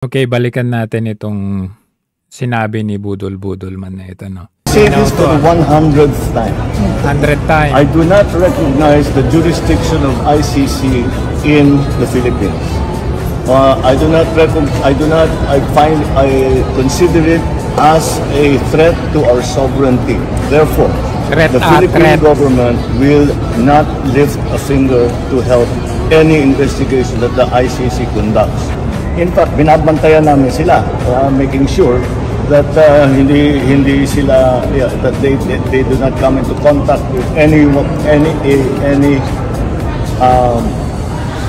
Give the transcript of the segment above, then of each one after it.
Okay, balikan natin itong sinabi ni Budol-Budol man na ito, no? Say this for the 100th time. 100 times. I do not recognize the jurisdiction of ICC in the Philippines. I consider it as a threat to our sovereignty. Therefore, the Philippine government will not lift a finger to help any investigation that the ICC conducts. In fact, binabantayan namin sila, making sure that hindi sila that they do not come into contact with any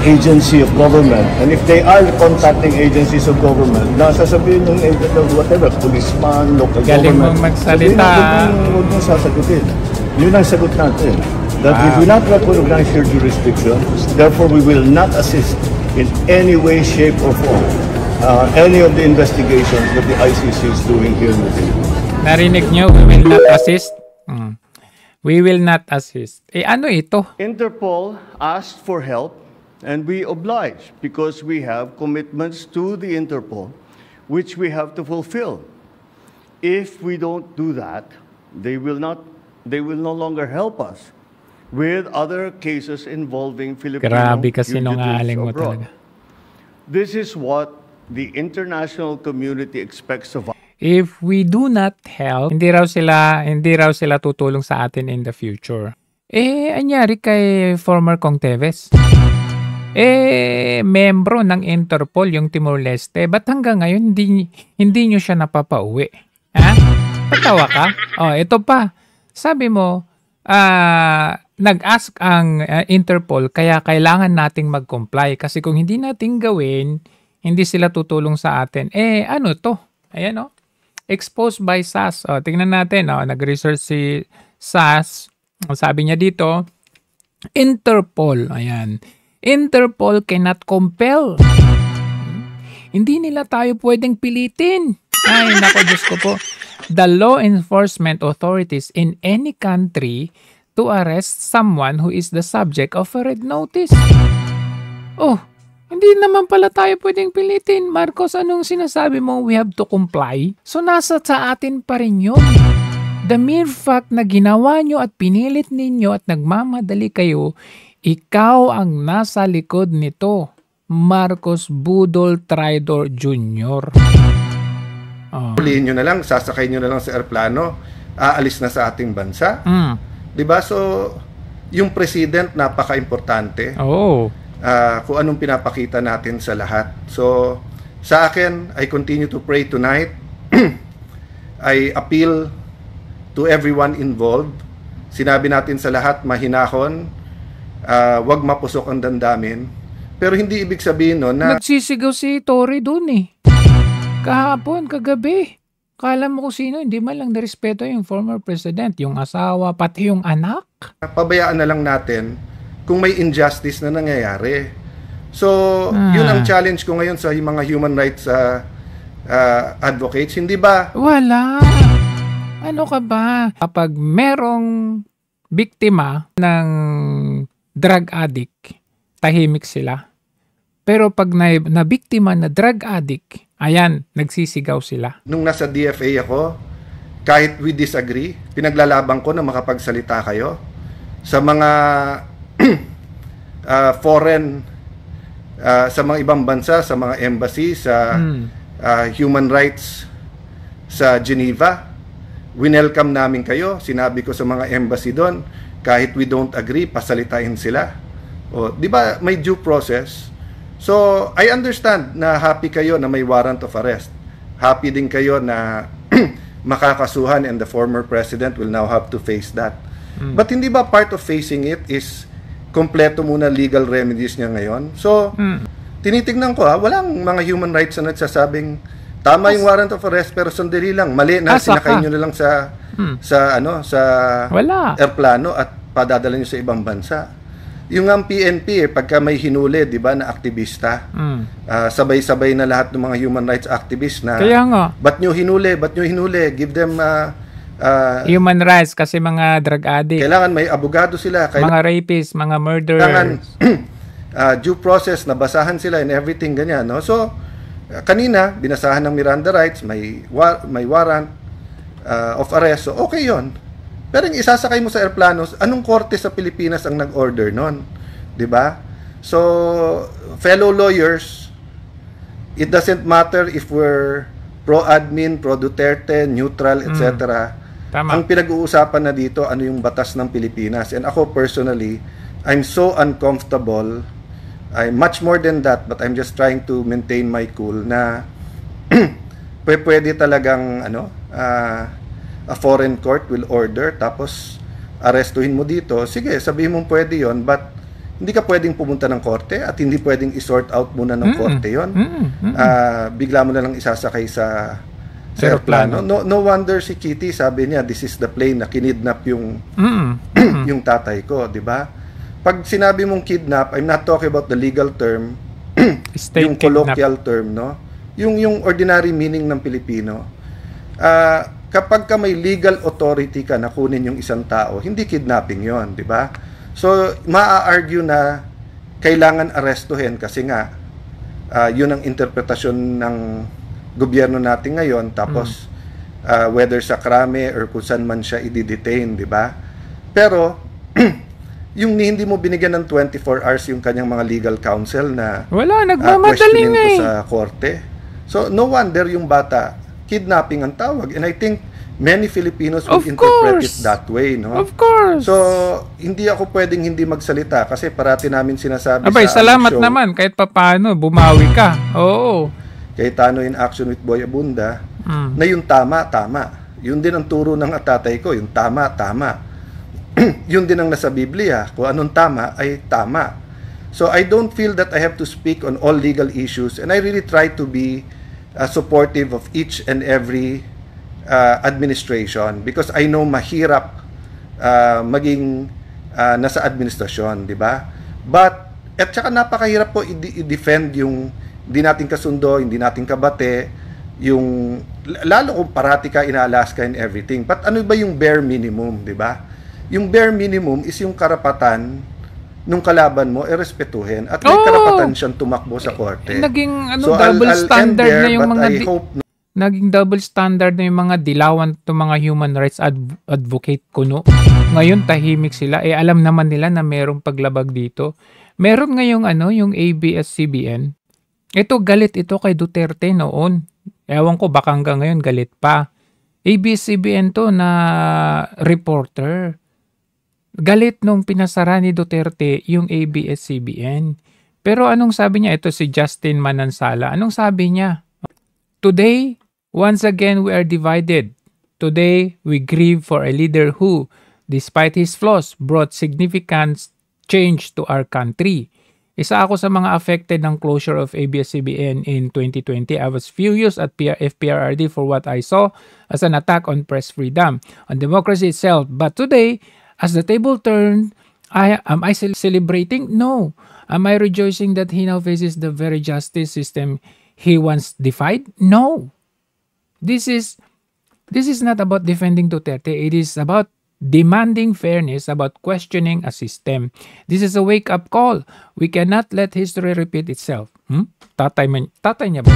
agency of government. And if they are contacting agencies of government, sasabihin yung whatever, policeman, local government, magsalita. Huwag mong sasagutin. Yun ang sagot natin. That we do not recognize your jurisdiction, therefore we will not assist in any way, shape, or form any of the investigations that the ICC is doing here in the Philippines. Narinig nyo, we will not assist. We will not assist. Ano ito? Interpol asked for help and we oblige because we have commitments to the Interpol which we have to fulfill. If we don't do that, they will no longer help us with other cases involving Filipino fugitives abroad. This is what the international community expects of us. If we do not help, hindi raw sila tutulong sa atin in the future. Anyari kay former Kong Teves? Membro ng Interpol yung Timor-Leste. Ba't hanggang ngayon hindi nyo siya napapauwi? Ha? Patawa ka? Ito pa. Sabi mo, nag-ask ang Interpol kaya kailangan nating mag-comply kasi kung hindi natin gawin, hindi sila tutulong sa atin. Ano to? Ayan exposed by SAS. Tingnan natin. Nag-research si SAS. Sabi niya dito, Interpol. Ayan. Interpol cannot compel. Hindi nila tayo pwedeng pilitin. Ay, nako Diyos ko po. The law enforcement authorities in any country to arrest someone who is the subject of a red notice. Hindi naman pala tayo pwedeng pilitin. Marcos, anong sinasabi mo? We have to comply? So, nasa sa atin pa rin yun. The mere fact na ginawa nyo at pinilit ninyo at nagmamadali kayo, ikaw ang nasa likod nito. Marcos Budol Traidor Jr. Huliin nyo na lang, sasakay nyo na lang sa aeroplano, aalis na sa ating bansa. Diba? So, yung president, napaka-importante. Kung anong pinapakita natin sa lahat. So, sa akin, I continue to pray tonight. I appeal to everyone involved. Sinabi natin sa lahat, mahinahon, wag mapusok ang damdamin. Pero hindi ibig sabihin na... Nagsisigaw si Tory dun kahapon, kagabi. Kala mo kung sino, hindi man lang nirespeto yung former president, yung asawa, pati yung anak. Pabayaan na lang natin kung may injustice na nangyayari. So, yun ang challenge ko ngayon sa mga human rights advocates. Hindi ba? Wala. Ano ka ba? Kapag merong biktima ng drug addict, tahimik sila. Pero pag na-biktima na drug addict, ayan, nagsisigaw sila. Nung nasa DFA ako, kahit we disagree, pinaglalaban ko na makapagsalita kayo. Sa mga foreign, sa mga ibang bansa, sa mga embassy, sa human rights sa Geneva, winelcome namin kayo. Sinabi ko sa mga embassy doon, kahit we don't agree, pasalitain sila. Di ba may due process? So, I understand na happy kayo na may warrant of arrest. Happy din kayo na makakasuhan and the former president will now have to face that. But hindi ba part of facing it is kompleto muna legal remedies niya ngayon? So, tinitignan ko walang mga human rights na nagsasabing tama yung warrant of arrest pero sandali lang, mali na, sinakay nyo na lang sa airplano at padadala nyo sa ibang bansa. Yung ang PNP, pagka may hinuli, di ba, na aktivista, sabay-sabay na lahat ng mga human rights activists na, kaya nga, ba't nyo hinuli, give them human rights kasi mga drug addict. Kailangan may abogado sila. Mga rapists, mga murderers. Kailangan due process, nabasahan sila and everything ganyan. No? So, Kanina, binasahan ng Miranda rights, may warrant of arrest, so okay yon. Pero yung isasakay mo sa aeroplano, anong korte sa Pilipinas ang nag-order nun? Diba? So, fellow lawyers, it doesn't matter if we're pro-admin, pro-Duterte, neutral, etc. Tama. Ang pinag-uusapan na dito, ano yung batas ng Pilipinas. And ako personally, I'm so uncomfortable. I'm much more than that, but I'm just trying to maintain my cool na pwede talagang a foreign court will order tapos arestuhin mo dito. Sige, sabihin mo pwede yon, but hindi ka pwedeng pumunta ng korte at hindi pwedeng i-sort out muna ng korte yon. Bigla mo na lang isasakay sa aeroplano. No wonder si Kitty sabi niya, this is the plane na kinidnap yung yung tatay ko, di ba? Pag sinabi mong kidnap, I'm not talking about the legal term, yung colloquial term, no? Yung ordinary meaning ng Pilipino. Kapag ka may legal authority ka na kunin yung isang tao, hindi kidnapping yon, di ba? So, maa-argue na kailangan arestuhin kasi nga, yun ang interpretasyon ng gobyerno natin ngayon, tapos whether sa krame or kung saan man siya i-detain, di ba? Pero, yung hindi mo binigyan ng 24 hours yung kanyang mga legal counsel na wala, nagmamadaling questioning sa korte. So, no wonder yung bata, kidnapping ang tawag. And I think many Filipinos will interpret it that way, no? Of course. So, hindi ako pwedeng hindi magsalita kasi parati namin sinasabi Abay, sa salamat show, naman kahit papaano, bumawi ka. Oo. kay Tano in Action with Boy Abunda, na yung tama, tama. Yun din ang turo ng tatay ko, yung tama, tama. Yun din ang nasa Biblia, kung anong tama ay tama. So I don't feel that I have to speak on all legal issues, and I really try to be supportive of each and every administration because I know mahirap maging nasa administrasyon, di ba? But at saka napakahirap po i-defend yung hindi natin kasundo, hindi natin kabate, yung lalo kung parati ka in-Alaska and everything. But ano ba yung bare minimum, di ba? Yung bare minimum is yung karapatan nung kalaban mo respetuhin at may karapatan siyang tumakbo sa korte. Naging double standard there, na yung mga naging double standard na yung mga dilawan to mga human rights advocate kuno. Ngayon tahimik sila. Alam naman nila na merong paglabag dito. Meron ngayong yung ABS-CBN. Ito galit ito kay Duterte noon. Ewan ko baka hanggang ngayon galit pa. ABS-CBN to na reporter. Galit nung pinasara ni Duterte yung ABS-CBN. Pero anong sabi niya? Ito si Justin Manansala. Anong sabi niya? Today, once again we are divided. Today, we grieve for a leader who, despite his flaws, brought significant change to our country. Isa ako sa mga affected ng closure of ABS-CBN in 2020. I was furious at FPRRD for what I saw as an attack on press freedom, on democracy itself. But today, as the table turned, am I celebrating? No. Am I rejoicing that he now faces the very justice system he once defied? No. This is not about defending Duterte. It is about demanding fairness, about questioning a system. This is a wake-up call. We cannot let history repeat itself. Tatay niya ba?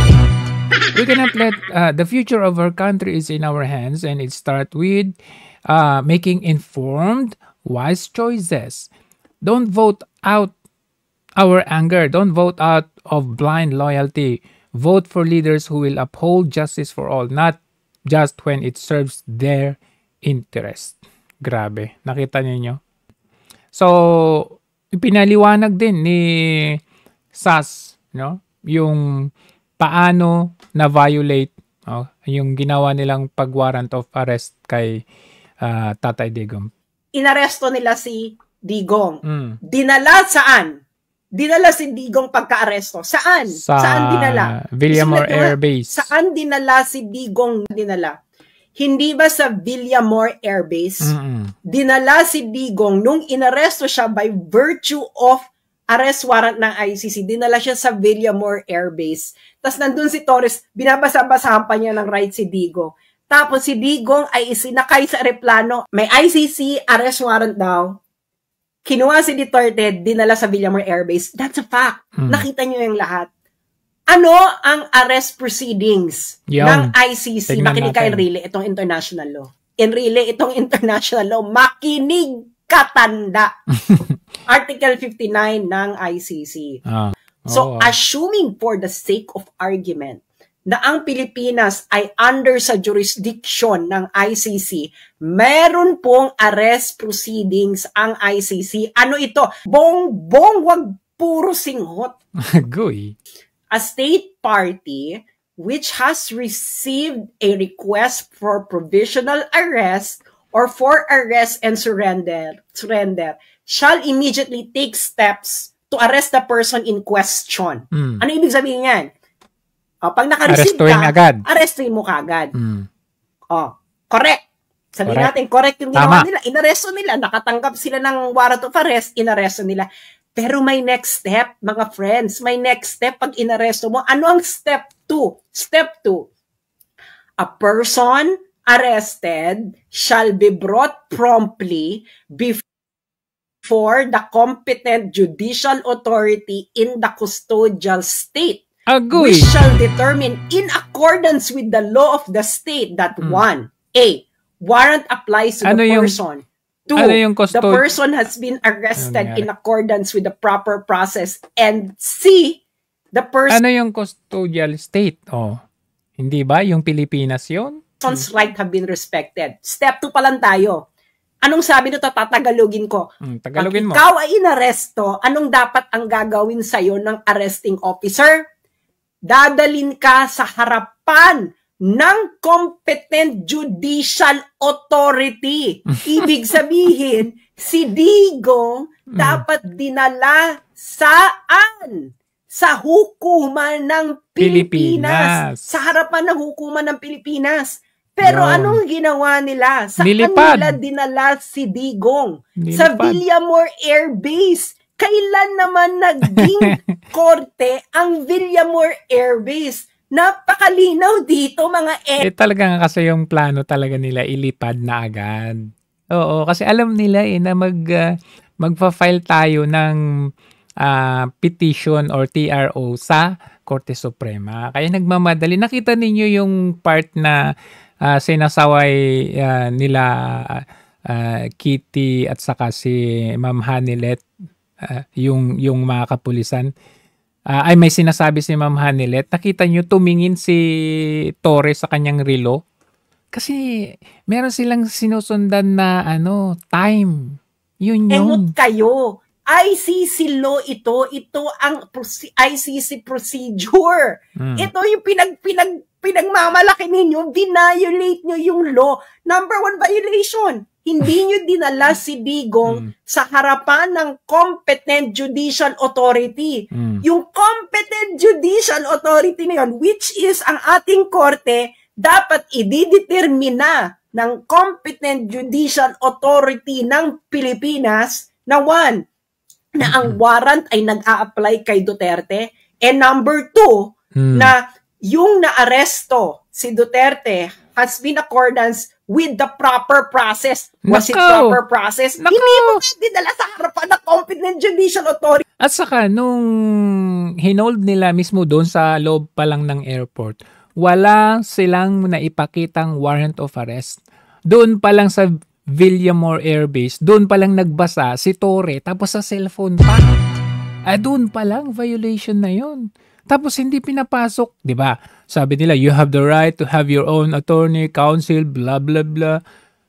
We cannot let the future of our country is in our hands, and it starts with making informed, wise choices. Don't vote out our anger. Don't vote out of blind loyalty. Vote for leaders who will uphold justice for all, not just when it serves their interest. Grabe. Nakita niyo? So, pinaliwanag din ni SAS, no? Yung paano na-violate yung ginawa nilang pag-warrant of arrest kay Tatay Digong. Inaresto nila si Digong. Dinala saan? Dinala si Digong pagka-aresto. Saan? Saan dinala? Villamor Air Base. Saan dinala si Digong? Dinala. Hindi ba sa Villamor Air Base? Dinala si Digong nung inaresto siya by virtue of arrest warrant ng ICC. Dinala siya sa Villamor Air Base. Tapos nandun si Torres, binabasa-basahan pa niya ng right si Digong. Tapos si Digong ay isinakay sa aeroplano. May ICC arrest warrant daw. Kinuha si Duterte, dinala sa Villamor Air Base. That's a fact. Nakita niyo yung lahat. Ano ang arrest proceedings ng ICC? Tignan Makinig ka, natin. Enrile, itong international law. Enrile, itong international law. Makinig katanda. Article 59 ng ICC. So, assuming for the sake of argument na ang Pilipinas ay under sa jurisdiction ng ICC, meron pong arrest proceedings ang ICC. Ano ito? Bongbong, wag puro singhot. Goy. A state party which has received a request for provisional arrest or for arrest and surrender shall immediately take steps to arrest the person in question. Ano ibig sabihin yan? Pag naka-receive ka, arrestin mo kagad. Correct. Sabihin natin, correct yung ginawa nila. Inaresto nila. Nakatanggap sila ng warrant of arrest, inaresto nila. Pero may next step, mga friends. May next step pag inaresto mo. Ano ang step 2? Step 2. A person arrested shall be brought promptly before the competent judicial authority in the custodial state. Agoy. Which shall determine in accordance with the law of the state that 1. A. Warrant applies to the person. 2. The person has been arrested in accordance with the proper process. And C. The person... Ano yung custodial state? Hindi ba? Yung Pilipinas yun? Person's right have been respected. Step 2 pa lang tayo. Anong sabi nito? Tatagalogin ko. Tagalogin mo. Pag ikaw ay inaresto, anong dapat ang gagawin sa'yo ng arresting officer? Dadalin ka sa harapan ng competent judicial authority. Ibig sabihin, si Digong dapat dinala saan? Sa hukuman ng Pilipinas. Sa harapan ng hukuman ng Pilipinas. Pero anong ginawa nila? Sa kanila dinala si Digong? Sa Villamor Air Base. Kailan naman naging korte ang Villamor Air Base? Napakalinaw dito, mga talaga nga kasi yung plano talaga nila ilipad na agad. Oo, kasi alam nila na magfa-file tayo ng petition or TRO sa Korte Suprema. Kaya nagmamadali. Nakita ninyo yung part na sinasaway nila Kitty at saka si Ma'am Hanilet, yung mga kapulisan. Ay may sinasabi si Ma'am Hanilet, nakita nyo tumingin si Torres sa kanyang relo kasi meron silang sinusundan na time. Yun. Engot kayo. ICC law ito ang ICC procedure. Ito yung pinagmamalaki ninyo, violate nyo yung law. Number 1 violation. Hindi nyo dinala si Digong sa harapan ng competent judicial authority. Yung competent judicial authority na yun, which is ang ating korte, dapat ididetermina ng competent judicial authority ng Pilipinas na 1, na ang warrant ay nag-a-apply kay Duterte, and number 2, na yung naaresto si Duterte has been accordance with the proper process. Was it proper process? Hindi mo dinala sa harapan ng competent judicial authority. At saka, nung hinold nila mismo doon sa loob pa lang ng airport, wala silang naipakitang warrant of arrest. Doon pa lang sa Villamor Air Base, doon pa lang nagbasa si Torre, tapos sa cellphone pa. Doon pa lang, violation na yun. Tapos hindi pinapasok, di ba? Sabi nila, you have the right to have your own attorney, counsel, blah, blah, blah.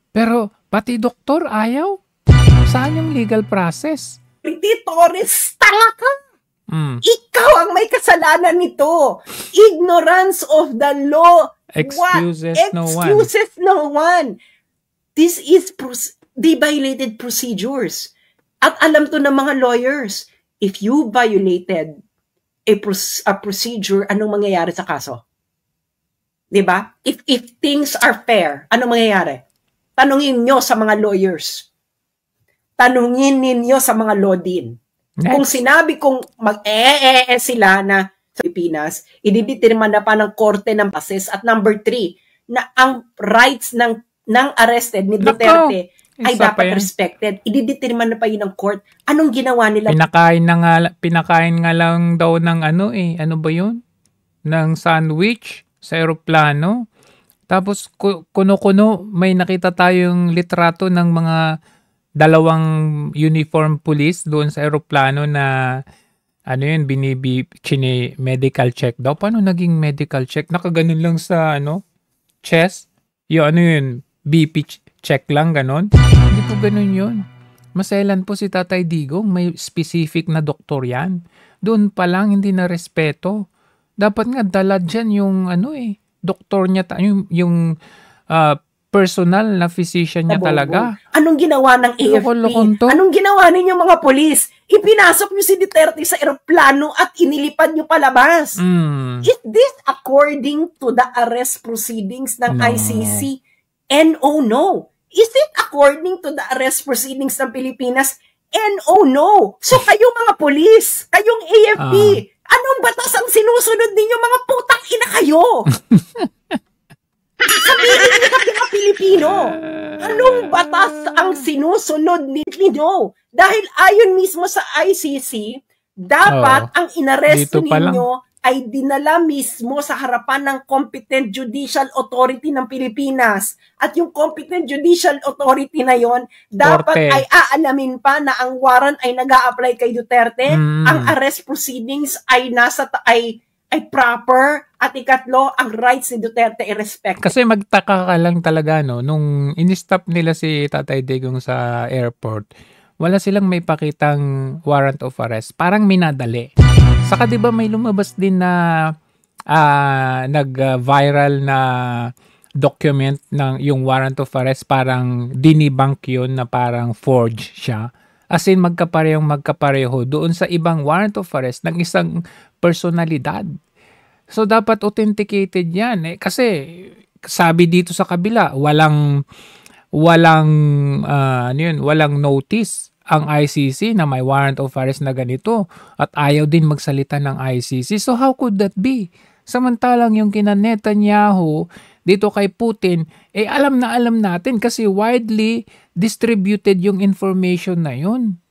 Pero pati doktor ayaw. Saan yung legal process? Hindi, Torres, tanga ka. Ikaw ang may kasalanan nito. Ignorance of the law. Excuses no one. This is they violated procedures. At alam to ng mga lawyers, if you violated a procedure, anong mangyayari sa kaso? 'Di ba? If things are fair, anong mangyayari? Tanungin nyo sa mga lawyers. Tanungin ninyo sa mga law din. Next. Kung sinabi kong sila na sa Pilipinas, ididetermina pa ng korte ng bases. At number 3, na ang rights ng arrested ni Duterte ay dapat respected. Ididetermine na pa yun ng court. Anong ginawa nila? Pinakain nga lang daw ng ano ba yun? ng sandwich sa eroplano. Tapos kuno-kuno may nakita tayong litrato ng mga dalawang uniform police doon sa eroplano na ano yun, medical check daw. Paano naging medical check? Nakaganon lang sa chest. Yung ano yun, BP check lang, ganon. Hindi po ganon yun. Maselan po si Tatay Digong, may specific na doktor yan. Doon pa lang hindi na respeto. Dapat nga dala dyan yung doktor niya, yung personal na physician niya talaga. Anong ginawa ng AFP? Anong ginawa ninyo mga polis? Ipinasok niyo si Duterte sa eroplano at inilipad niyo palabas. Is this according to the arrest proceedings ng ICC? No. Is it according to the arrest proceedings ng Pilipinas? No. So kayo mga polis, kayong AFP, anong batas ang sinusunod ninyo mga putang ina kayo? Sabihin niyo sa mga Pilipino, anong batas ang sinusunod ninyo? Dahil ayon mismo sa ICC, dapat ang inaresto ninyo ay dinala mismo sa harapan ng competent judicial authority ng Pilipinas. At yung competent judicial authority na yon, dapat ay aalamin pa na ang warrant ay nag-a-apply kay Duterte, ang arrest proceedings ay ay proper, at ikatlo, ang rights ni Duterte ay respect. Kasi magtaka ka lang talaga, nung in-stop nila si Tatay Digong sa airport, wala silang may pakitang warrant of arrest. Parang minadali. Saka 'di ba may lumabas din na nag-viral na document ng yung warrant of arrest, parang dinibunk yun na parang forged siya. As in magkapareho doon sa ibang warrant of arrest ng isang personalidad. So dapat authenticated 'yan kasi sabi dito sa kabila walang notice ang ICC na may warrant of arrest na ganito at ayaw din magsalita ng ICC. So how could that be? Samantalang yung kina Netanyahu dito kay Putin, alam natin kasi widely distributed yung information na yun.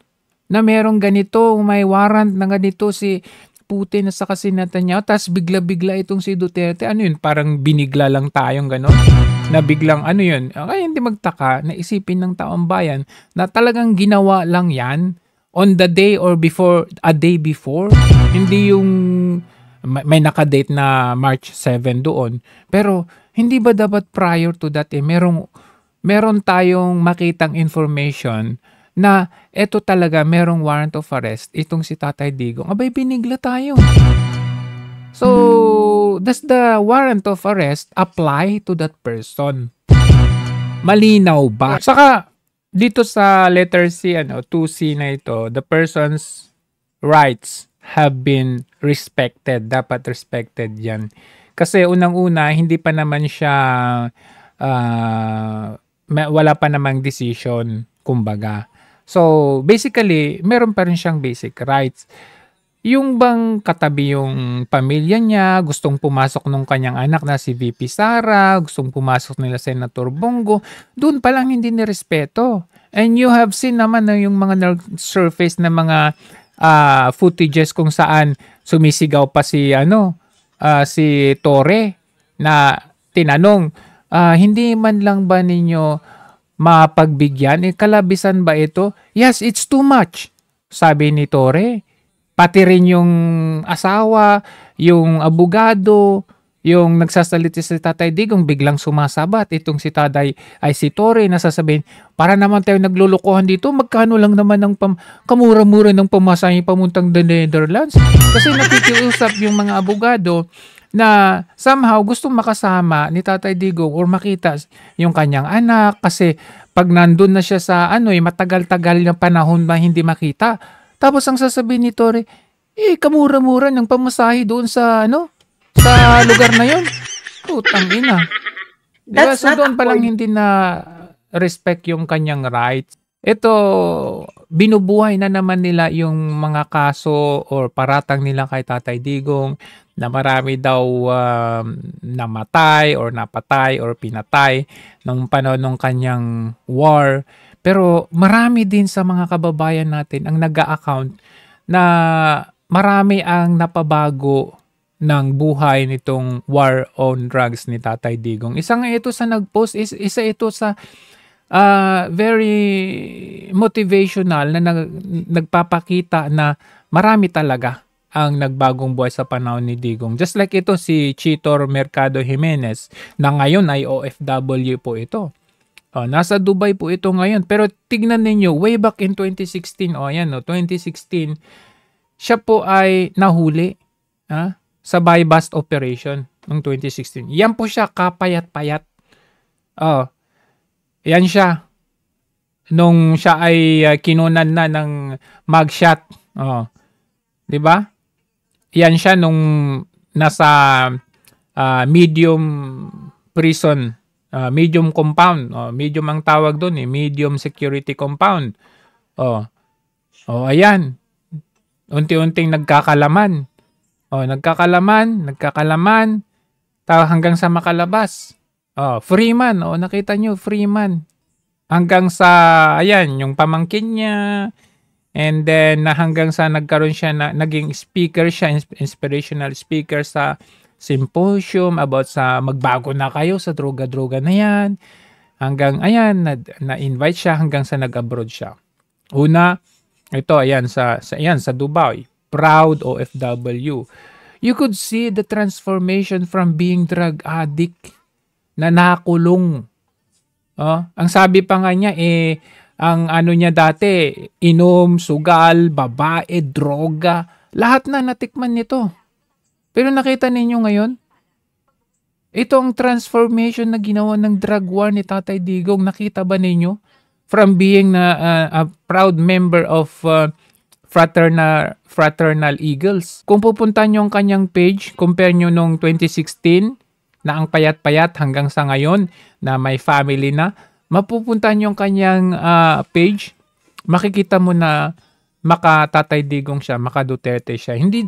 Na merong ganito, may warrant na ganito si Putin at saka si Netanyahu, tapos bigla-bigla itong si Duterte. Ano yun? Parang binigla lang tayong gano'n. Na biglang kaya hindi magtaka na isipin ng taong bayan na talagang ginawa lang yan on the day or a day before. Hindi yung may nakadate na March 7 doon. Pero hindi ba dapat prior to that meron tayong makitang information na eto talaga merong warrant of arrest itong si Tatay Digong. Abay binigla tayo. So, does the warrant of arrest apply to that person? Malinaw ba? Saka, dito sa letter C, 2C na ito, the person's rights have been respected. Dapat respected yan. Kasi unang-una, hindi pa naman siya, wala pa namang decision, kumbaga. So, basically, meron pa rin siyang basic rights. Yung bang katabi yung pamilya niya, gustong pumasok nung kanyang anak na si VP Sara, gustong pumasok nila Senator Bongo, doon pa lang hindi nirespeto. And you have seen naman na yung mga surface na mga footages kung saan sumisigaw pa si Torre na tinanong, hindi man lang ba ninyo mapagbigyan? Kalabisan ba ito? Yes, it's too much, sabi ni Torre. Pati rin yung asawa, yung abogado, yung nagsasalita si Tatay Digong, biglang sumasabat. Itong si Tatay ay si Torre na sasabihin, para naman tayo naglulukohan dito, magkano lang naman ng kamura-mura ng pamasahe pamuntang the Netherlands. Kasi nakikiusap yung mga abogado na somehow gustong makasama ni Tatay Digong or makita yung kanyang anak. Kasi pag nandun na siya sa matagal-tagal na panahon na hindi makita, tapos ang sasabihin ni Torre, kamura-mura ng pamasahe doon sa sa lugar na yon. Putang ina. Diba? So doon pa lang hindi na respect yung kanyang rights. Ito, binubuhay na naman nila yung mga kaso or paratang nila kay Tatay Digong na marami daw namatay or napatay or pinatay nung panahon ng kanyang war. Pero marami din sa mga kababayan natin ang nag-a-account na marami ang napabago ng buhay nitong war on drugs ni Tatay Digong. Isa nga ito sa nag-post, isa ito sa very motivational na nagpapakita na marami talaga ang nagbagong buhay sa panahon ni Digong. Just like ito si Chitor Mercado Jimenez na ngayon ay OFW po ito. Nasa Dubai po ito ngayon. Pero tignan ninyo, way back in 2016, 2016, siya po ay nahuli sa buy-bust operation noong 2016. Yan po siya, kapayat-payat. Yan siya. Nung siya ay kinunan na ng mugshot. Di ba? Yan siya nung nasa medium prison, medium compound. Medium ang tawag doon medium security compound. Ayan. Unti-unting nagkakalaman. Nagkakalaman. Hanggang sa makalabas. Freeman. Nakita nyo, Freeman. Hanggang sa, ayan, yung pamangkin niya. And then, hanggang sa nagkaroon siya naging speaker siya, inspirational speaker sa symposium about sa magbago na kayo sa droga-droga na yan. Hanggang, ayan, na-invite siya hanggang sa nag-abroad siya. Una, ito, ayan, sa Dubai. Proud OFW. You could see the transformation from being drug addict na nakulong. Ang sabi pa nga niya, ang ano niya dati, inom, sugal, babae, droga, lahat na natikman nito. Pero nakita ninyo ngayon, ito ang transformation na ginawa ng drug war ni Tatay Digong. Nakita ba ninyo? From being a proud member of Fraternal Eagles. Kung pupunta nyo ang kanyang page, compare nyo nung 2016 na ang payat-payat hanggang sa ngayon na may family na, mapupunta nyo ang kanyang page, makikita mo na maka-Tatay Digong siya, maka-Duterte siya. Hindi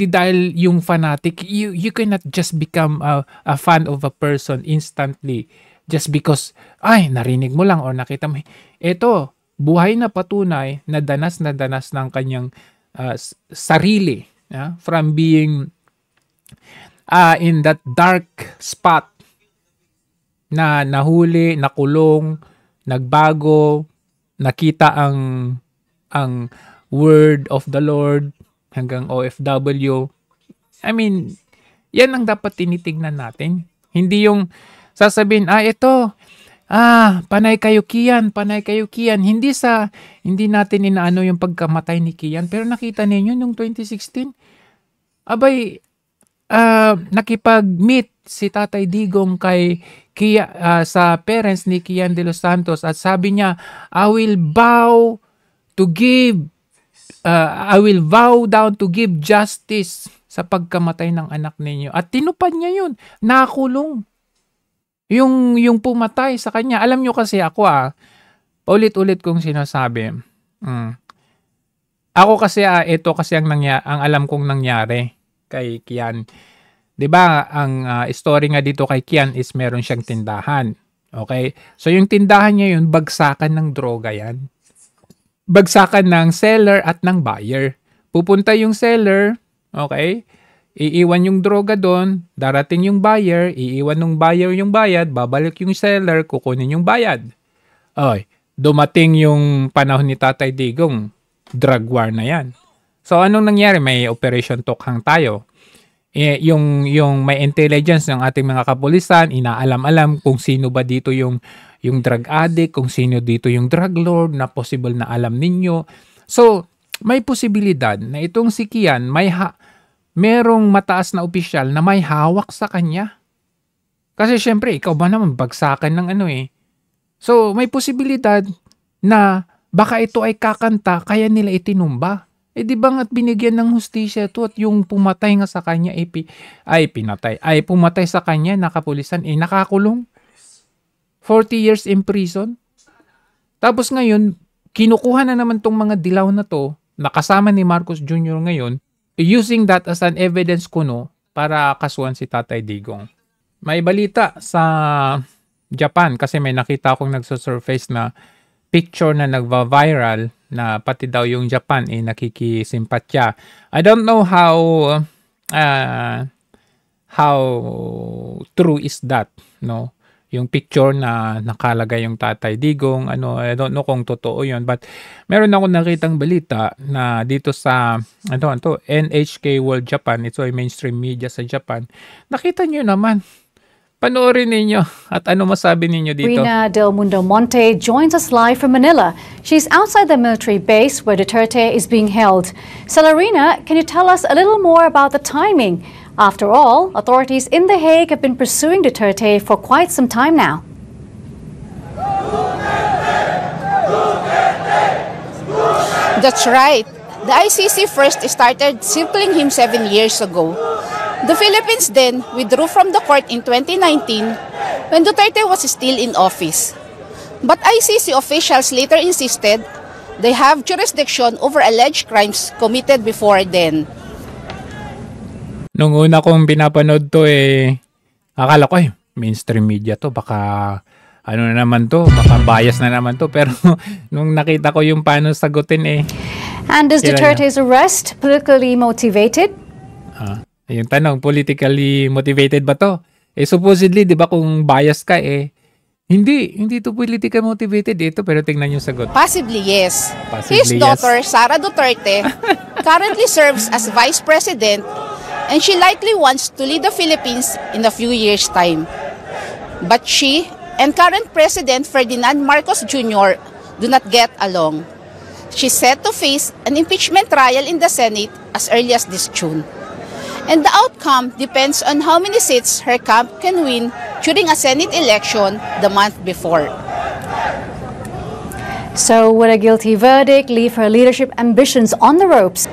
dahil yung fanatic, you cannot just become a fan of a person instantly just because, narinig mo lang or nakita mo. Ito, buhay na patunay na danas ng kanyang sarili from being in that dark spot na nahuli, nakulong, nagbago, nakita ang word of the Lord hanggang OFW. I mean, yan ang dapat tinitignan natin. Hindi yung sasabihin, ito, panay kayo Kian. Hindi natin inaano yung pagkamatay ni Kian. Pero nakita ninyo nung 2016, nakipag-meet si Tatay Digong kay sa parents ni Kian de los Santos at sabi niya, I will vow down to give justice sa pagkamatay ng anak ninyo. At tinupad niya yun. Nakulong. Yung pumatay sa kanya. Alam nyo kasi ako paulit-ulit kong sinasabi. Ako kasi ito kasi ang alam kong nangyari kay Kian. 'Di ba? Ang story nga dito kay Kian is meron siyang tindahan. Okay? So yung tindahan niya yun, bagsakan ng droga yan. Bagsakan ng seller at ng buyer. Pupunta yung seller, okay? Iiwan yung droga doon, darating yung buyer, iiwan ng buyer yung bayad, babalik yung seller, kukunin yung bayad. Dumating yung panahon ni Tatay Digong, drug war na yan. So anong nangyari? May Operation Tokhang tayo. Yung may intelligence ng ating mga kapulisan, inaalam-alam kung sino ba dito yung drug addict, kung sino dito yung drug lord na possible na alam ninyo. So may posibilidad na itong si Kian merong mataas na opisyal na may hawak sa kanya. Kasi syempre, ikaw ba naman bagsakan ng So, may posibilidad na baka ito ay kakanta kaya nila itinumba. Di ba nga't binigyan ng hustisya ito at yung pumatay nga sa kanya pumatay sa kanya, nakapulisan, nakakulong. 40 years in prison. Tapos ngayon, kinukuha na naman tong mga dilaw na to, nakasama ni Marcos Jr. ngayon, using that as an evidence kuno para kasuhan si Tatay Digong. May balita sa Japan kasi may nakita akong nagsusurface na picture na nagva-viral na pati daw yung Japan nakikisimpatya. I don't know how how true is that, no? Yung picture na nakalagay yung Tatay Digong, ano, I don't know kung totoo yun. But meron ako nakitang balita na dito sa NHK World Japan, ito ay mainstream media sa Japan. Nakita nyo naman. Panoorin ninyo at ano masabi ninyo dito. Rina Del Mundo Monte joins us live from Manila. She's outside the military base where Duterte is being held. Celerina, can you tell us a little more about the timing? After all, authorities in The Hague have been pursuing Duterte for quite some time now. That's right. The ICC first started circling him 7 years ago. The Philippines then withdrew from the court in 2019 when Duterte was still in office. But ICC officials later insisted they have jurisdiction over alleged crimes committed before then. Nung una kong pinapanood to akala ko mainstream media to, baka ano na naman to, baka bias na naman to. Pero nung nakita ko yung paano sagutin And is Duterte's arrest politically motivated? Yung tanong, politically motivated ba to? Supposedly, di ba kung bias ka hindi to politically motivated ito, pero tingnan yung sagot. Possibly yes. Possibly, His daughter, Sara Duterte, currently serves as vice president and she likely wants to lead the Philippines in a few years' time. But she and current President Ferdinand Marcos Jr. do not get along. She's set to face an impeachment trial in the Senate as early as this June. And the outcome depends on how many seats her camp can win during a Senate election the month before. So would a guilty verdict leave her leadership ambitions on the ropes?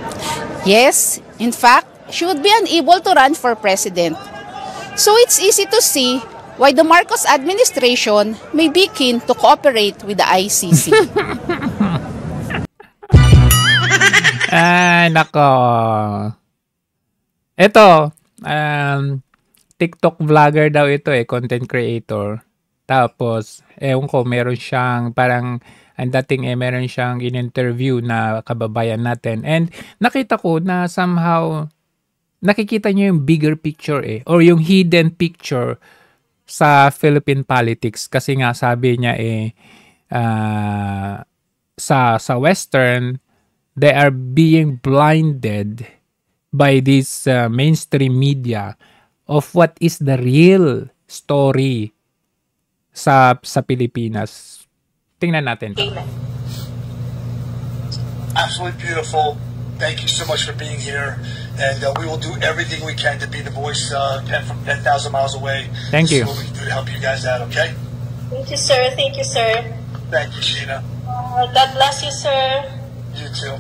Yes, in fact, she would be unable to run for president. So it's easy to see why the Marcos administration may be keen to cooperate with the ICC. Nako. Ito, TikTok vlogger daw ito content creator. Tapos, ewan ko, meron siyang parang, ang dating meron siyang in-interview na kababayan natin. And nakita ko na somehow, nakikita niyo yung bigger picture or yung hidden picture sa Philippine politics. Kasi nga sabi niya sa Western, they are being blinded by this mainstream media of what is the real story sa Pilipinas. Tingnan natin. Absolutely beautiful. Thank you so much for being here. And we will do everything we can to be the voice from 10,000 miles away. Thank you. See what we can do to help you guys out, okay? Thank you, sir. Thank you, sir. Thank you, Sheena. God bless you, sir. You too.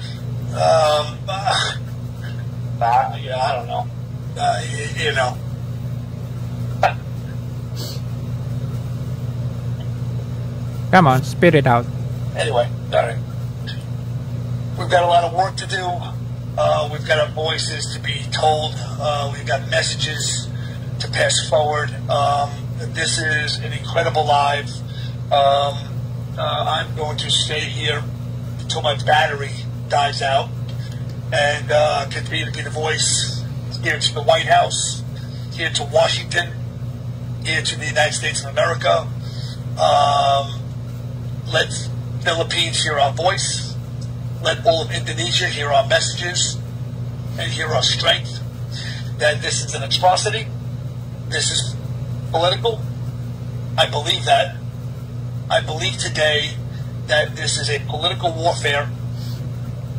Yeah, I don't know. You know. Come on, spit it out. Anyway, all right. We've got a lot of work to do. We've got our voices to be told. We've got messages to pass forward. This is an incredible live. I'm going to stay here until my battery dies out and continue to be the voice here to the White House, here to Washington, here to the United States of America. Let Philippines hear our voice. Let all of Indonesia hear our messages and hear our strength, that this is an atrocity. This is political. I believe that. I believe today that this is a political warfare,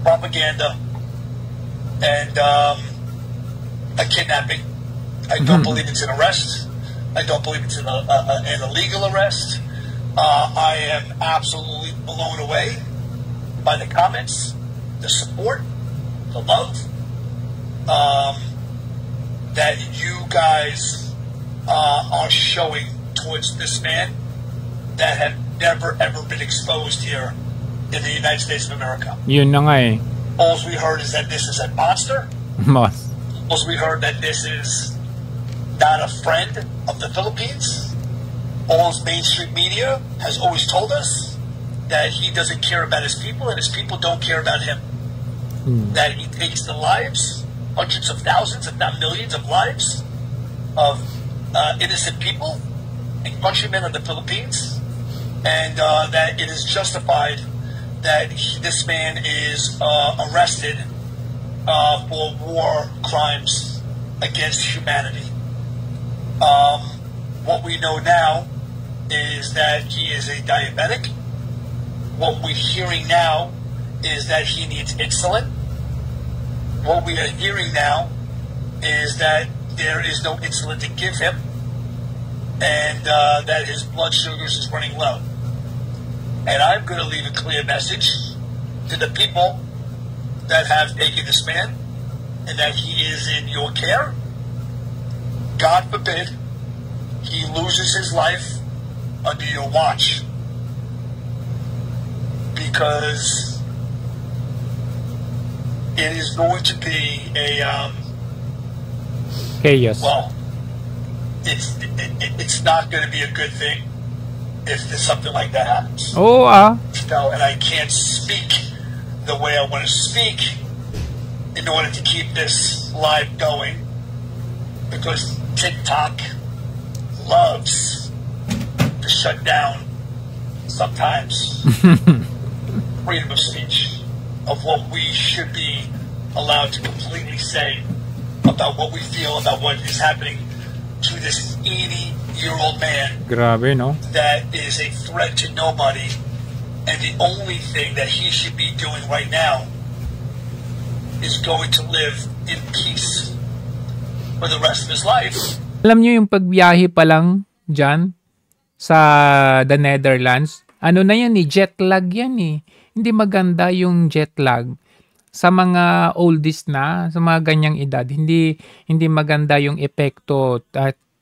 propaganda, and a kidnapping. I don't believe it's an arrest. I don't believe it's an illegal arrest. I am absolutely blown away by the comments, the support, the love that you guys are showing towards this man that have never ever been exposed here in the United States of America. Yun na nga All we heard is that this is a monster. Mas. All we heard that this is not a friend of the Philippines. All mainstream media has always told us that he doesn't care about his people and his people don't care about him. That he takes the lives hundreds of thousands, if not millions, of lives of innocent people and countrymen of the Philippines, and that it is justified that this man is arrested for war crimes against humanity. What we know now is that he is a diabetic. What we're hearing now is that he needs insulin. What we are hearing now is that there is no insulin to give him, and that his blood sugars is running low. And I'm going to leave a clear message to the people that have taken this man and that he is in your care. God forbid he loses his life under your watch, because it is going to be a chaos. well, it's not going to be a good thing if there's something like that happens. Oo No, and I can't speak the way I want to speak in order to keep this live going, because TikTok loves to shut down sometimes freedom of speech of what we should be allowed to completely say about what we feel about what is happening to this 80-year-old man. Grabe, no? That is a threat to nobody, and the only thing that he should be doing right now is going to live in peace for the rest of his life. Alam nyo yung pagbiyahe pa lang dyan sa the Netherlands, ano na yan jet lag yan Hindi maganda yung jet lag sa mga oldies na, sa mga ganyang edad. Hindi maganda yung epekto.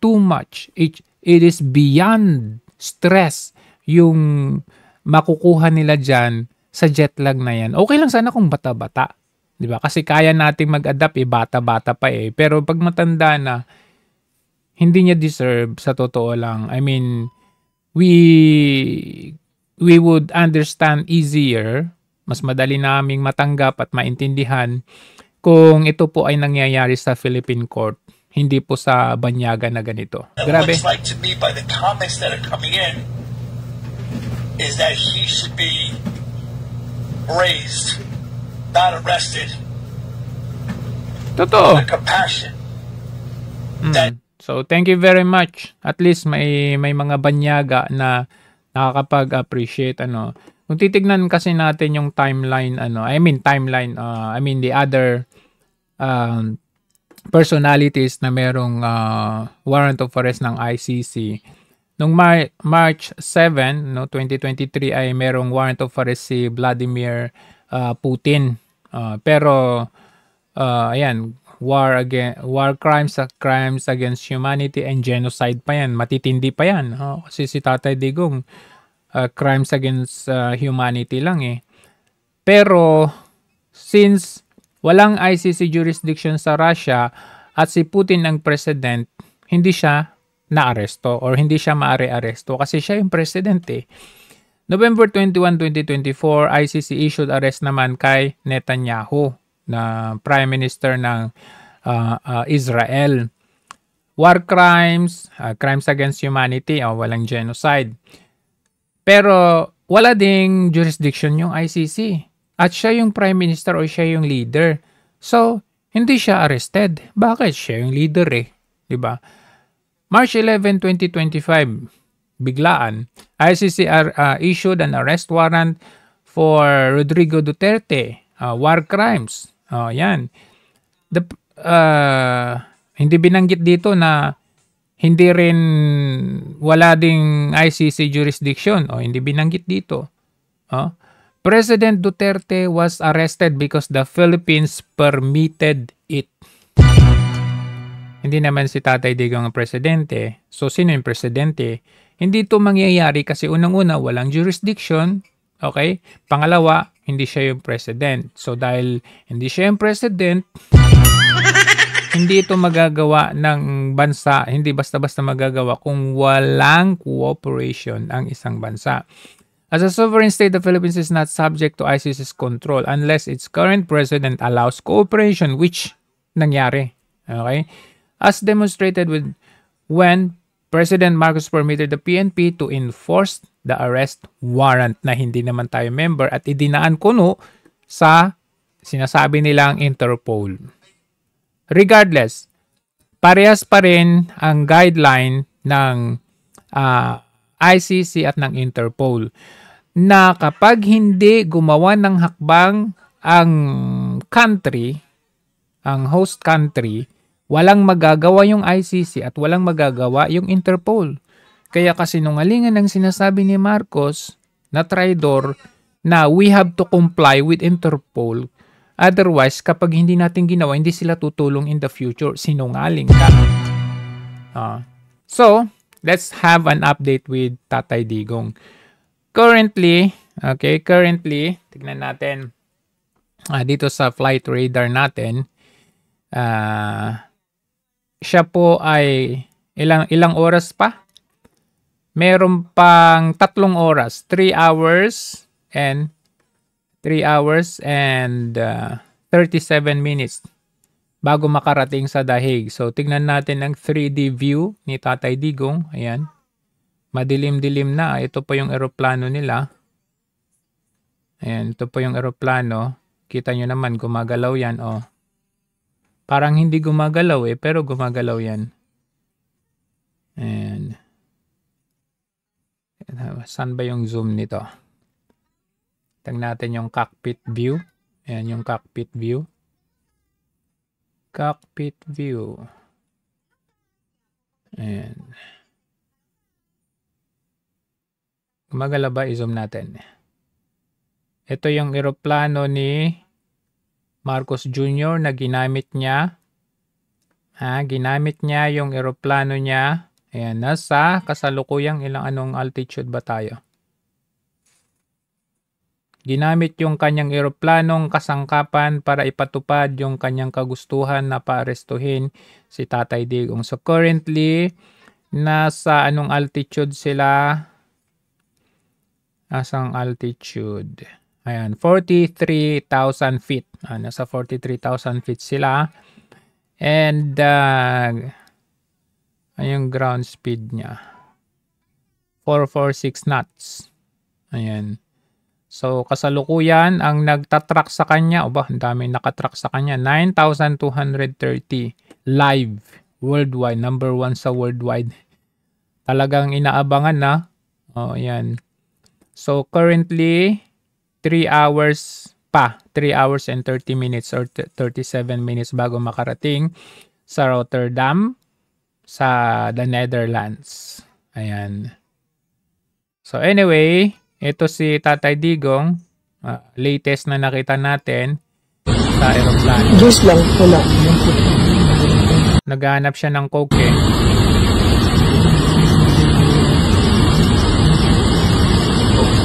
Too much. It is beyond stress yung makukuha nila dyan sa jet lag na yan. Okay lang sana kung bata-bata. Diba? Kasi kaya nating mag-adapt bata-bata pa Pero pag matanda na, hindi niya deserve, sa totoo lang. I mean, we would understand easier, mas madali naming matanggap at maintindihan kung ito po ay nangyayari sa Philippine court, hindi po sa banyaga na ganito. Grabe. What looks like to me by the comments that are coming in is that he should be raised, not arrested. Totoo. The compassion that So, thank you very much. At least may mga banyaga na nakakapag-appreciate Kung titignan kasi natin yung timeline the other personalities na merong warrant of arrest ng ICC. Nung March 7, 2023 ay merong warrant of arrest si Vladimir Putin. Pero ayan, war crimes against humanity and genocide pa yan. Matitindi pa yan. Kasi si Tatay Digong, crimes against humanity lang Pero, since walang ICC jurisdiction sa Russia at si Putin ang president, hindi siya na-aresto or hindi siya maaari-aresto kasi siya yung president November 21, 2024, ICC issued arrest naman kay Netanyahu, na Prime Minister ng Israel. War crimes, crimes against humanity, walang genocide. Pero wala ding jurisdiction yung ICC. At siya yung Prime Minister o siya yung leader. So, hindi siya arrested. Bakit? Siya yung leader Diba? March 11, 2025, biglaan, ICC issued an arrest warrant for Rodrigo Duterte, war crimes. Yan. Hindi binanggit dito na hindi rin wala ding ICC jurisdiction. Hindi binanggit dito. President Duterte was arrested because the Philippines permitted it. Hindi naman si Tatay Digong ang presidente. So, sino yung presidente? Hindi ito mangyayari kasi unang-una, walang jurisdiction. Okay? Pangalawa, hindi siya yung president. So, dahil hindi siya yung president, hindi ito magagawa ng bansa. Hindi basta-basta magagawa kung walang cooperation ang isang bansa. As a sovereign state, the Philippines is not subject to ICC's control unless its current president allows cooperation, which nangyari. Okay? As demonstrated when President Marcos permitted the PNP to enforce the arrest warrant na hindi naman tayo member at idinaan kuno sa sinasabi nilang Interpol. Regardless, parehas pa rin ang guideline ng ICC at ng Interpol na kapag hindi gumawa ng hakbang ang country, ang host country, walang magagawa yung ICC at walang magagawa yung Interpol. Kaya kasinungalingan ang sinasabi ni Marcos na traidor na we have to comply with Interpol. Otherwise, kapag hindi natin ginawa, hindi sila tutulong in the future. Sinungaling ka. So, let's have an update with Tatay Digong. Currently, tignan natin dito sa flight radar natin, siya po ay ilang oras pa? Meron pang 3 oras, 3 hours and 37 minutes bago makarating sa Dahig. So, tignan natin ang 3D view ni Tatay Digong. Ayan. Madilim-dilim na. Ito po yung eroplano nila. Ayan, ito po yung eroplano. Kita nyo naman, gumagalaw yan. Oh. Parang hindi gumagalaw pero gumagalaw yan. Ayan. Saan ba yung zoom nito? Tingnan natin yung cockpit view. Ayan yung cockpit view. Cockpit view. Ayan. Gumagalaw ba? I-zoom natin. Ito yung eroplano ni Marcos Jr. na ginamit niya. Ginamit niya yung eroplano niya. Ayan, nasa kasalukuyang anong altitude ba tayo? Ginamit yung kanyang eroplanong kasangkapan para ipatupad yung kanyang kagustuhan na paarestuhin si Tatay Digong. So currently, nasa anong altitude sila? Nasang altitude? Ayan, 43,000 feet. Nasa 43,000 feet sila. And yung ground speed niya. 446 knots. Ayan. So, kasalukuyan, ang nagtatrack sa kanya, ang dami nakatrack sa kanya, 9,230 live worldwide. Number 1 sa worldwide. Talagang inaabangan na. Ayan. So, currently, 3 hours pa. 3 hours and 30 minutes or 37 minutes bago makarating sa Rotterdam, sa the Netherlands. Ayan. So, anyway, ito si Tatay Digong. Latest na nakita natin sa aeroplano. Just lang, wala. Naghahanap siya ng coke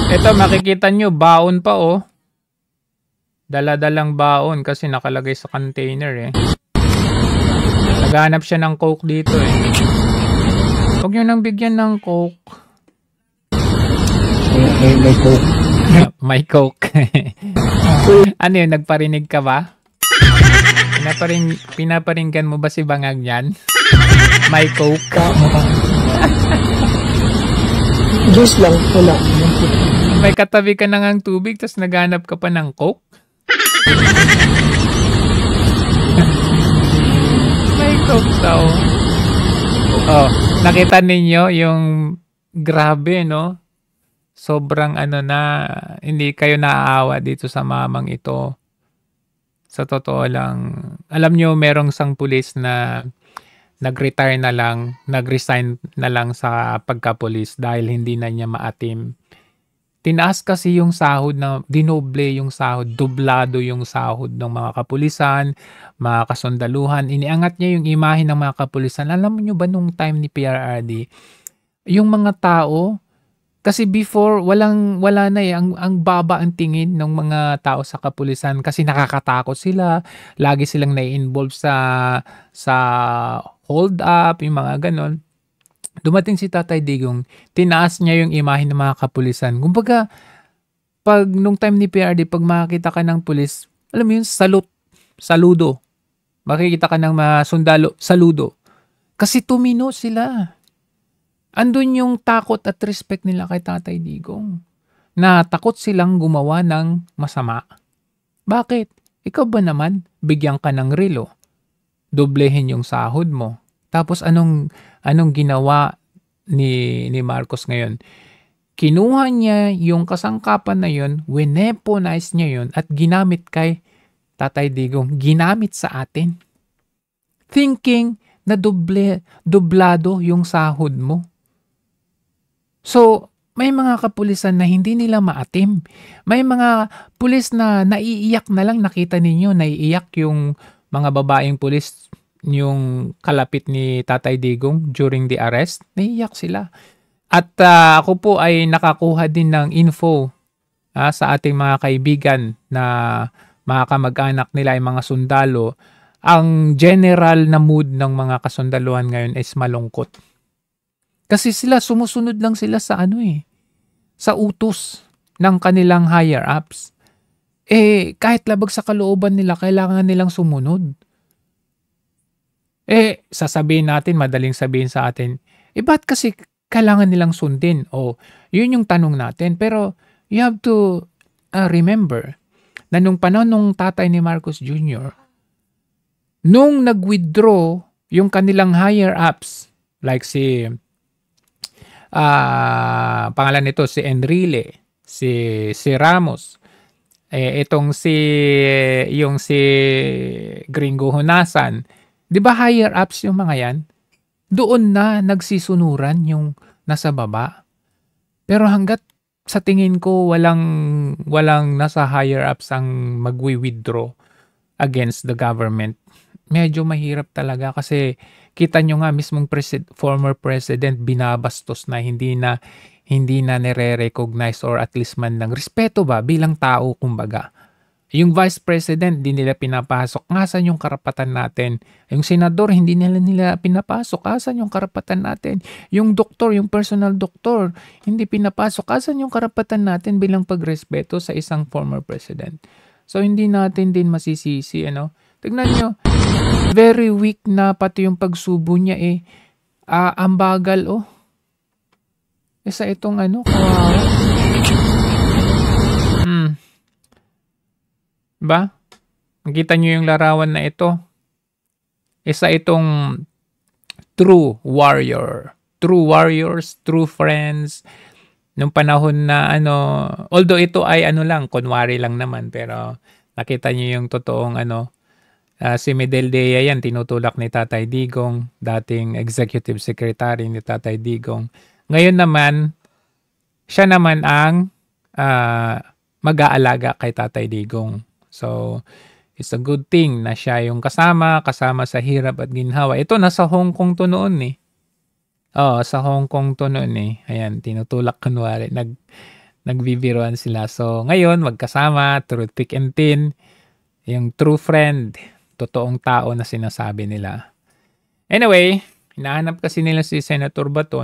Ito, makikita nyo, baon pa Dala-dalang baon kasi nakalagay sa container Naghahanap siya ng coke dito Huwag nyo nang bigyan ng coke. May coke. May coke. Ano yun, nagparinig ka ba? Pinaparinggan mo ba si Bangag yan? May coke. Just lang, wala. May katabi ka na ngang tubig tapos naghanap ka pa ng coke? May coke daw. Nakita ninyo yung grabe, no? Sobrang na, hindi kayo naaawa dito sa mamang ito. Sa totoo lang. Alam nyo, merong isang pulis na nag-retire na lang, nag-resign na lang sa pagka-pulis dahil hindi na niya maatim. Tinaas kasi yung sahod dinoble yung sahod, dublado yung sahod ng mga kapulisan, mga kasundaluhan. Iniangat niya yung imahe ng mga kapulisan. Alam niyo ba nung time ni PRRD, yung mga tao, kasi before, wala na ang baba ang tingin ng mga tao sa kapulisan kasi nakakatakot sila. Lagi silang nai-involve sa hold up, yung mga ganon. Dumating si Tatay Digong, tinaas niya yung imahe ng mga kapulisan. Kumbaga, nung time ni PRD, pag makakita ka ng pulis, alam mo yun, saludo. makikita ka ng mga sundalo, saludo. Kasi tumino sila. Andun yung takot at respect nila kay Tatay Digong. Na takot silang gumawa ng masama. Bakit? Ikaw ba naman, bigyan ka ng relo? Doblehin yung sahod mo. Tapos anong ginawa ni Marcos ngayon? Kinuha niya yung kasangkapan na yun, wineponize niya yun at ginamit kay Tatay Digong. Ginamit sa atin. Thinking na dublado yung sahod mo. So, may mga kapulisan na hindi nila maatim. May mga pulis na naiiyak na lang. Nakita ninyo, naiiyak yung mga babaeng pulis, yung kalapit ni Tatay Digong during the arrest. Naiiyak sila. At ako po ay nakakuha din ng info sa ating mga kaibigan na mga kamag-anak nila ay mga sundalo. Ang general na mood ng mga kasundaluhan ngayon is malungkot. Kasi sila, sumusunod lang sila sa sa utos ng kanilang higher ups. Kahit labag sa kalooban nila, kailangan nilang sumunod. Sasabihin natin, madaling sabihin sa atin, ba't kasi kailangan nilang sundin? Yun yung tanong natin. Pero you have to remember na nung panahon nung tatay ni Marcos Jr., nung nag-withdraw yung kanilang higher ups, like si pangalan nito si Enrile, si Ramos, itong si Gringo Honasan, 'di ba higher ups yung mga yan? Doon na nagsisunuran yung nasa baba. Pero hanggat sa tingin ko walang nasa higher ups ang magwi-withdraw against the government, medyo mahirap talaga kasi kita nyo nga mismong former president binabastos na hindi na nire-recognize or at least man lang respeto ba bilang tao kumbaga. Yung vice president hindi nila pinapasok. Asan yung karapatan natin? Yung senador hindi nila pinapasok. Asan yung karapatan natin? Yung doktor, yung personal doktor hindi pinapasok. Asan yung karapatan natin bilang pagrespeto sa isang former president? So hindi natin din masisisi, Tignan nyo, very weak na pati yung pagsubo niya ang bagal sa itong kawawa. Ba? Nakita nyo yung larawan na ito. Isa itong true warrior. True warriors, true friends. Nung panahon na although ito ay kunwari lang naman, pero nakita nyo yung totoong si Medel Dea yan, tinutulak ni Tatay Digong, dating executive secretary ni Tatay Digong. Ngayon naman, siya naman ang mag-aalaga kay Tatay Digong. So, it's a good thing na siya yung kasama sa hirap at ginhawa. Ito, nasa Hong Kong to noon sa Hong Kong to noon Ayan, tinutulak kunwari. Nagbibiruan sila. So, ngayon, magkasama, through thick and thin, yung true friend, totoong tao na sinasabi nila. Anyway, hinahanap kasi nila si Senator Bato,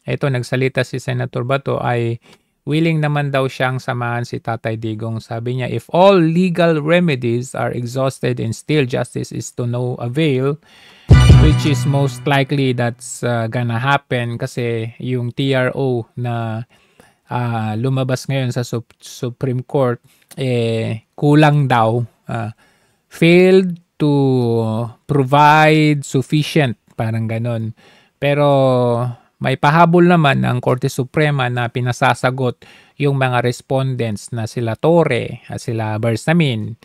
Ito, nagsalita si Senator Bato ay willing naman daw siyang samahan si Tatay Digong. Sabi niya, if all legal remedies are exhausted and still justice is to no avail, which is most likely that's gonna happen kasi yung TRO na lumabas ngayon sa Supreme Court, kulang daw. Failed to provide sufficient, parang ganon. Pero may pahabol naman ang Korte Suprema na pinasasagot yung mga respondents na sila Torre, sila Bersamin,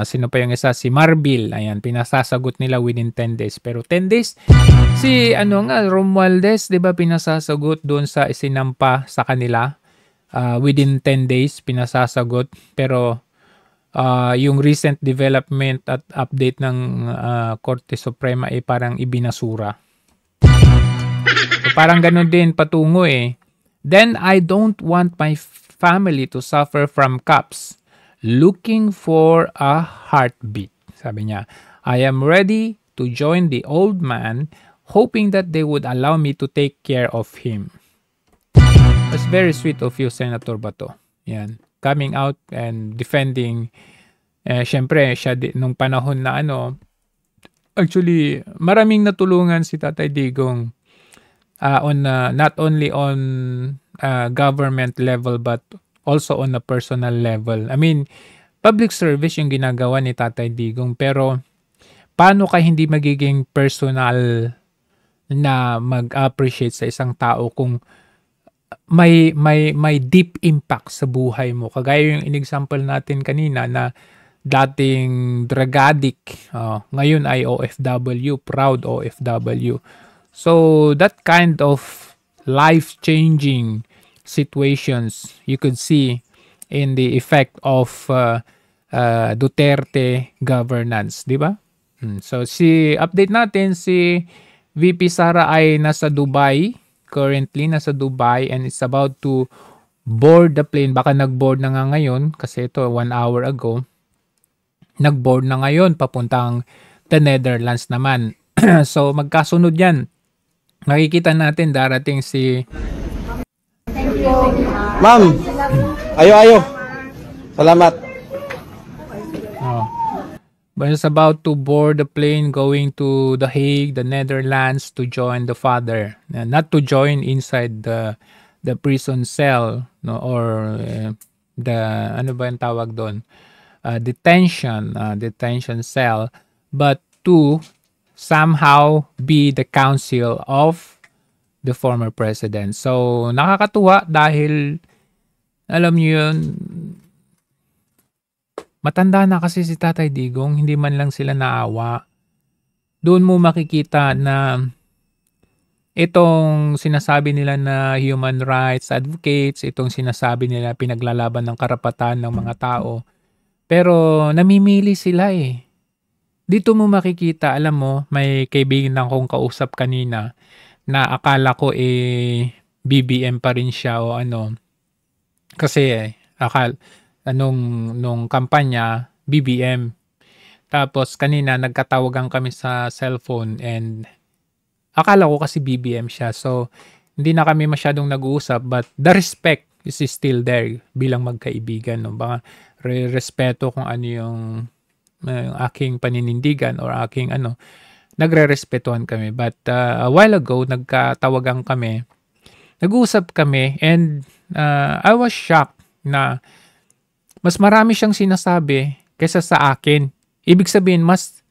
sino pa yung isa, si Marbil, ayan, pinasasagot nila within 10 days. Pero 10 days, si Romualdez, di ba pinasasagot doon sa isinampa sa kanila, within 10 days pinasasagot. Pero yung recent development at update ng Korte Suprema ay parang ibinasura. So, parang ganun din patungo Then I don't want my family to suffer from cops looking for a heartbeat. Sabi niya, I am ready to join the old man hoping that they would allow me to take care of him. That's very sweet of you, Senator Bato. Yan. Coming out and defending Syempre, siya nung panahon na actually, maraming natulungan si Tatay Digong not only on government level but also on a personal level. I mean, public service yung ginagawa ni Tatay Digong, pero paano ka hindi magiging personal na mag-appreciate sa isang tao kung may deep impact sa buhay mo? Kagaya yung in-example natin kanina na dating drug addict, ngayon ay OFW, proud OFW. So that kind of life-changing situations you could see in the effect of Duterte governance, di ba? So update natin, si VP Sara ay nasa Dubai, currently nasa Dubai, and is about to board the plane. Baka nag-board na nga ngayon kasi ito 1 hour ago. Nag-board na ngayon papuntang the Netherlands naman. So magkasunod yan. Makikita natin darating si Ma'am, ayo. Salamat. But it's about to board the plane going to The Hague, the Netherlands, to join the father. Not to join inside the prison cell, no, or the ano ba yung tawag doon? Detention cell, but to somehow be the counsel of the former president. So nakakatuwa dahil alam niyo yun, matanda na kasi si Tatay Digong, hindi man lang sila naawa. Doon mo makikita na itong sinasabi nila na human rights advocates, itong sinasabi nila pinaglalaban ng karapatan ng mga tao, pero namimili sila eh. Dito mo makikita, alam mo, may kaibigan akong kausap kanina na akala ko BBM pa rin siya o ano. Kasi nung kampanya, BBM. Tapos kanina nagkatawagan kami sa cellphone and akala ko kasi BBM siya. So hindi na kami masyadong nag-uusap, but the respect is still there bilang magkaibigan. No? Baka respeto kung ano yung aking paninindigan or aking nagre-respetuhan kami. But a while ago, nagkatawagan kami, nag-uusap kami, and I was shocked na mas marami siyang sinasabi kaysa sa akin. Ibig sabihin, mas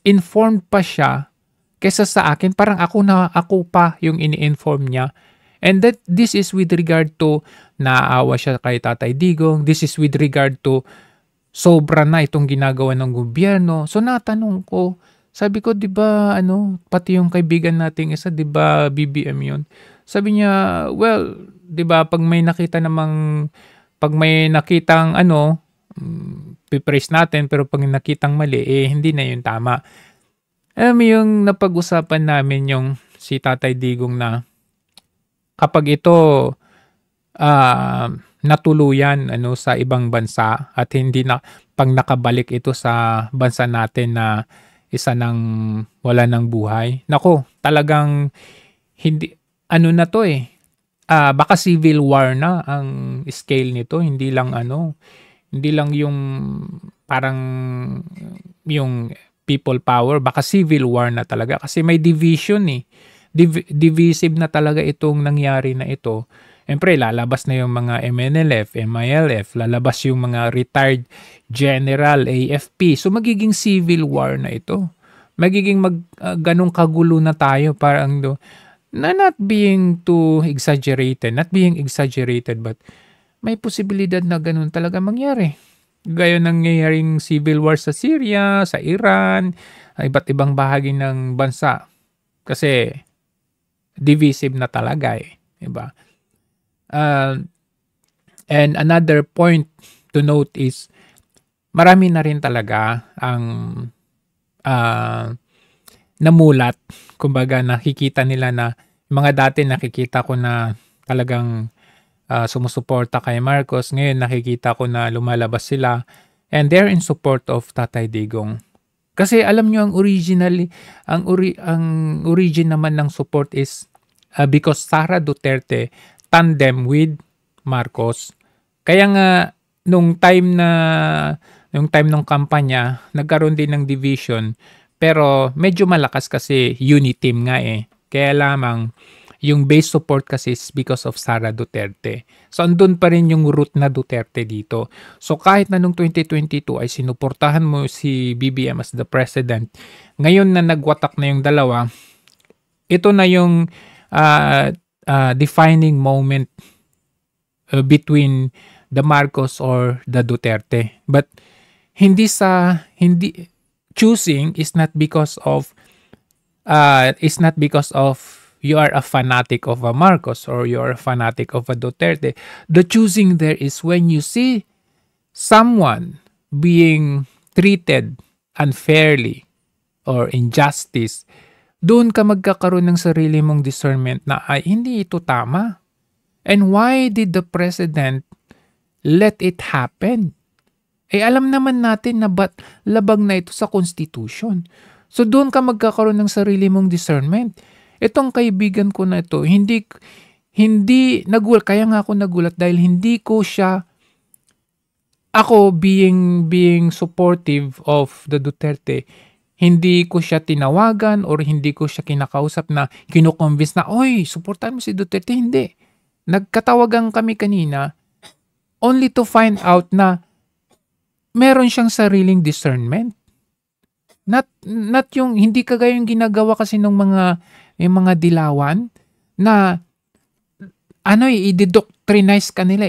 informed pa siya kaysa sa akin. Parang ako pa yung ini-inform niya. And this is with regard to naawa siya kay Tatay Digong. This is with regard to sobra na itong ginagawa ng gobyerno. So natanong ko, sabi ko, 'di ba pati yung kaibigan nating isa, 'di ba BBM 'yun? Sabi niya, well, 'di ba pag may nakitang pipraise natin, pero pag nakitang mali, hindi na 'yun tama. Yung napag-usapan namin yung si Tatay Digong na kapag ito natuluyan sa ibang bansa at hindi na pang nakabalik ito sa bansa natin na isa ng wala ng buhay. Nako, talagang hindi na to baka civil war na ang scale nito, hindi lang yung parang yung people power, baka civil war na talaga kasi may division divisive na talaga itong nangyari na ito. Siyempre, lalabas na yung mga MNLF, MILF, lalabas yung mga retired general, AFP. So, magiging civil war na ito. Magiging ganong kagulo na tayo. Parang not being exaggerated, but may posibilidad na ganun talaga mangyari. Gaya nangyayaring civil war sa Syria, sa Iran, iba't ibang bahagi ng bansa. Kasi, divisive na talaga diba? And another point to note is marami na rin talaga ang namulat. Kumbaga nakikita nila na mga dati nakikita ko na talagang sumusuporta kay Marcos. Ngayon nakikita ko na lumalabas sila and they're in support of Tatay Digong. Kasi alam nyo ang origin naman ng support is because Sara Duterte tandem with Marcos. Kaya nga nung time na yung time ng kampanya, nagkaroon din ng division. Pero medyo malakas kasi unity team nga eh. Kaya lamang, yung base support kasi is because of Sara Duterte. So, andun pa rin yung root na Duterte dito. So, kahit na nung 2022 ay sinuportahan mo si BBM as the president, ngayon na nagwatak na yung dalawa, ito na yung defining moment between the Marcos or the Duterte. But, choosing is not because of you are a fanatic of a Marcos or you are a fanatic of a Duterte. The choosing there is when you see someone being treated unfairly or injustice, doon ka magkakaroon ng sarili mong discernment na ay hindi ito tama. And why did the president let it happen? Eh alam naman natin na labag na ito sa Constitution. So doon ka magkakaroon ng sarili mong discernment. Itong kaibigan ko na ito, hindi nagulat, kaya nga ako nagulat dahil hindi ko siya, ako being supportive of the Duterte, hindi ko siya tinawagan or hindi ko siya kinakausap na kinukonvince na, oy, supportan mo si Duterte. Hindi. Nagkatawagan kami kanina only to find out na meron siyang sariling discernment. Not yung, hindi kagaya yung ginagawa kasi ng mga dilawan na i-doctrinize kanila,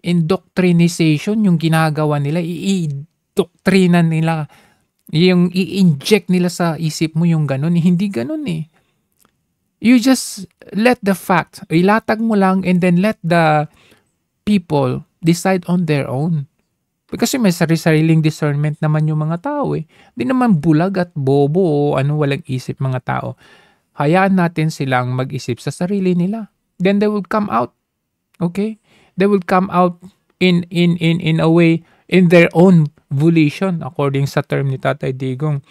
indoctrinization yung ginagawa nila, i-doctrina nila, yung i-inject nila sa isip mo yung ganun. Hindi ganun eh. You just let the fact, ilatag mo lang and then let the people decide on their own. Kasi may sariling discernment naman yung mga tao eh. Hindi naman bulag at bobo o walang isip mga tao. Hayaan natin silang mag-isip sa sarili nila. Then they will come out. Okay? They will come out in a way, in their own volition, according sa term ni Tatay Digong,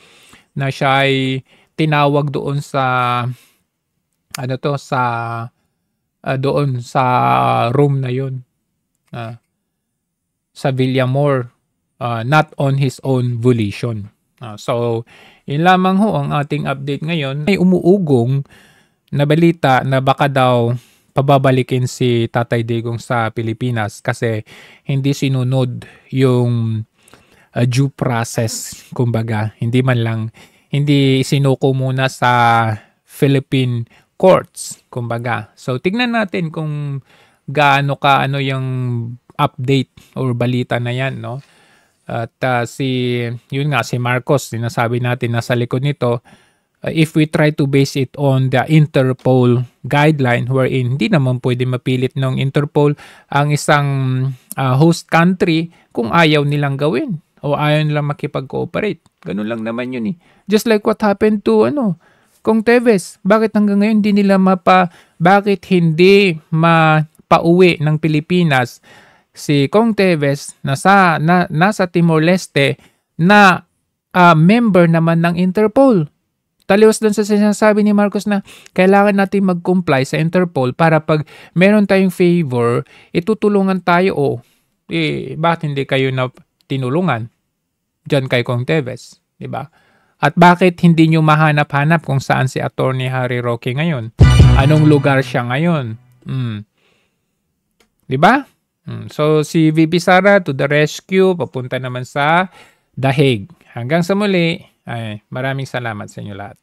na siya ay tinawag doon sa doon sa room na yun. Sa Villamor, not on his own volition. So, yun lamang ho ang ating update ngayon. May umuugong na balita na baka daw pababalikin si Tatay Digong sa Pilipinas kasi hindi sinunod yung due process, kumbaga. Hindi sinuko muna sa Philippine courts, kumbaga. So, tignan natin kung gaano yung update or balita na yan, no? At si Marcos, sinasabi natin nasa likod nito, if we try to base it on the Interpol guideline wherein hindi naman pwede mapilit ng Interpol ang isang host country kung ayaw nilang gawin o ayaw nilang makipag-cooperate. Ganun lang naman yun eh. Just like what happened to Kong Teves. Bakit hanggang ngayon bakit hindi mapauwi ng Pilipinas si Kong Teves nasa Timor-Leste na member naman ng Interpol? Taliwas doon sa sinasabi ni Marcos na kailangan natin mag-comply sa Interpol para pag meron tayong favor, itutulungan tayo bakit hindi kayo na tinulungan dyan kay Kong Teves? Diba? At bakit hindi nyo mahanap-hanap kung saan si Attorney Harry Roque ngayon? Anong lugar siya ngayon? Diba? So, si VP Sara to the rescue, papunta naman sa The Hague. Hanggang sa muli, maraming salamat sa inyo lahat.